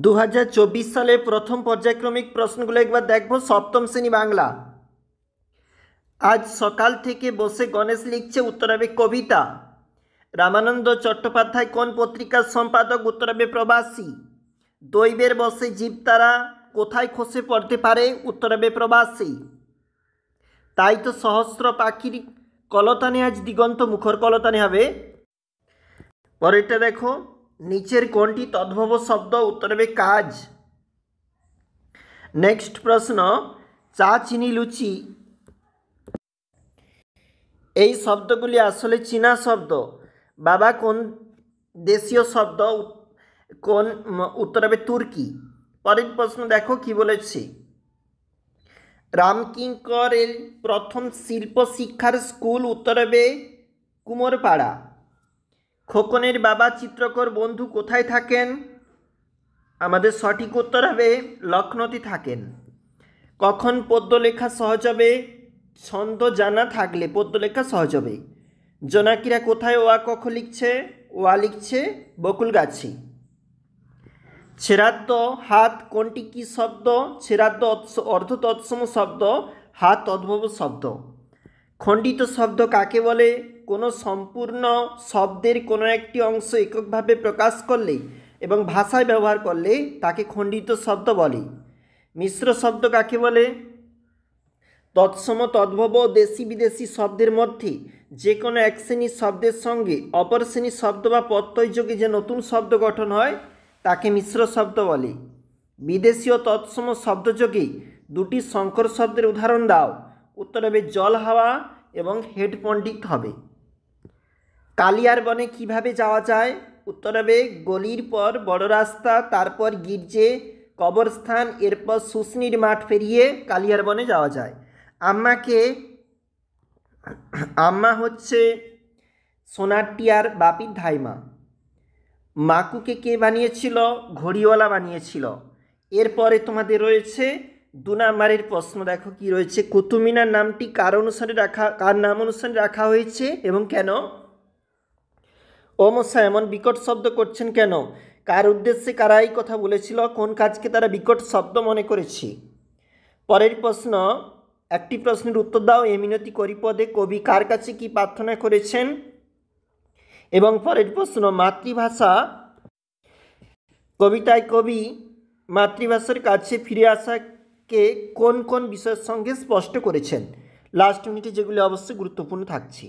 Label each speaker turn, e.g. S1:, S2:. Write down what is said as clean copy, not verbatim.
S1: 2024 সালে প্রথম পর্যায়ক্রমিক প্রশ্নগুলো একবার দেখব। সপ্তম শ্রেণী বাংলা। আজ সকাল থেকে বসে গণেশ লিখছে, উত্তর হবে কবিতা। রামানন্দ চট্টোপাধ্যায় কোন পত্রিকার সম্পাদক? উত্তর হবে প্রবাসী। দৈবের বসে জীবতারা কোথায় খসে পড়তে পারে? উত্তর হবে প্রবাসী। তাই তো সহস্র পাখির কলতানে আজ দিগন্ত মুখর কলতানে হবে। পরেরটা দেখো, নিচের কোনটি তদ্ভব শব্দ? উত্তর হবে কাজ। নেক্সট প্রশ্ন, চা চিনি লুচি এই শব্দগুলি আসলে চীনা শব্দ। বাবা কোন দেশীয় শব্দ? কোন? উত্তর হবে তুর্কি। পরের প্রশ্ন দেখো কি বলেছে। রামকিঙ্করের প্রথম শিল্প শিক্ষার স্কুল? উত্তর হবে কুমোরপাড়া। খোকনের বাবা চিত্রকর বন্ধু কোথায় থাকেন? আমাদের সঠিক উত্তর হবে লখনৌতে থাকেন। কখন পদ্য লেখা সহজ হবে? ছন্দ জানা থাকলে পদ্য লেখা সহজ হবে। জোনাকিরা কোথায় ওয়া কখ লিখছে? ওয়া লিখছে বকুল গাছি। ছেড়াদ্দ হাত কোনটি কি শব্দ? ছেড়াদ্দ অর্ধ তৎসম শব্দ, হাত তদ্ভব শব্দ। খণ্ডিত শব্দ কাকে বলে? কোনো সম্পূর্ণ শব্দের কোনো একটি অংশ এককভাবে প্রকাশ করলে এবং ভাষায় ব্যবহার করলে তাকে খণ্ডিত শব্দ বলে। মিশ্র শব্দ কাকে বলে? তৎসম, তদ্ভব, দেশি বিদেশি শব্দের মধ্যে যে কোনো এক শ্রেণীর শব্দের সঙ্গে অপর শ্রেণীর শব্দ বা প্রত্যয় যোগে যে নতুন শব্দ গঠন হয় তাকে মিশ্র শব্দ বলে। বিদেশি ও তৎসম শব্দযোগে দুটি সংকর শব্দের উদাহরণ দাও। উত্তর হবে জল হাওয়া এবং হেড পণ্ডিত হবে। কালিয়ার বনে কিভাবে যাওয়া যায়? উত্তর হবে গলির পর বড় রাস্তা, তারপর গির্জে, কবরস্থান, এরপর শুশনির মাঠ পেরিয়ে কালিয়ার বনে যাওয়া যায়। আম্মা হচ্ছে সোনার টিয়ার বাপির ধাইমা। মাকুকে কে বানিয়েছিল? ঘড়িওয়ালা বানিয়েছিল। এরপরে তোমাদের রয়েছে 2 নম্বরের প্রশ্ন। দেখো কি রয়েছে। কুতুব মিনার নামটি কার নাম অনুসারে রাখা হয়েছে এবং কেন? ও মশাই এমন বিকট শব্দ করছেন কেন? কার উদ্দেশ্যে কারা এই কথা বলেছিল? কোন কাজকে তারা বিকট শব্দ মনে করেছে? পরের প্রশ্ন, একটি প্রশ্নের উত্তর দাও। এ মিনতি করি পদে কবি কার কাছে কি প্রার্থনা করেছেন? এবং পরের প্রশ্ন, মাতৃভাষা কবিতায় কবি মাতৃভাষার কাছে ফিরে আসাকে কোন কোন বিষয়ের সঙ্গে স্পষ্ট করেছেন? লাস্ট মিনিটে যেগুলি অবশ্যই গুরুত্বপূর্ণ থাকছে।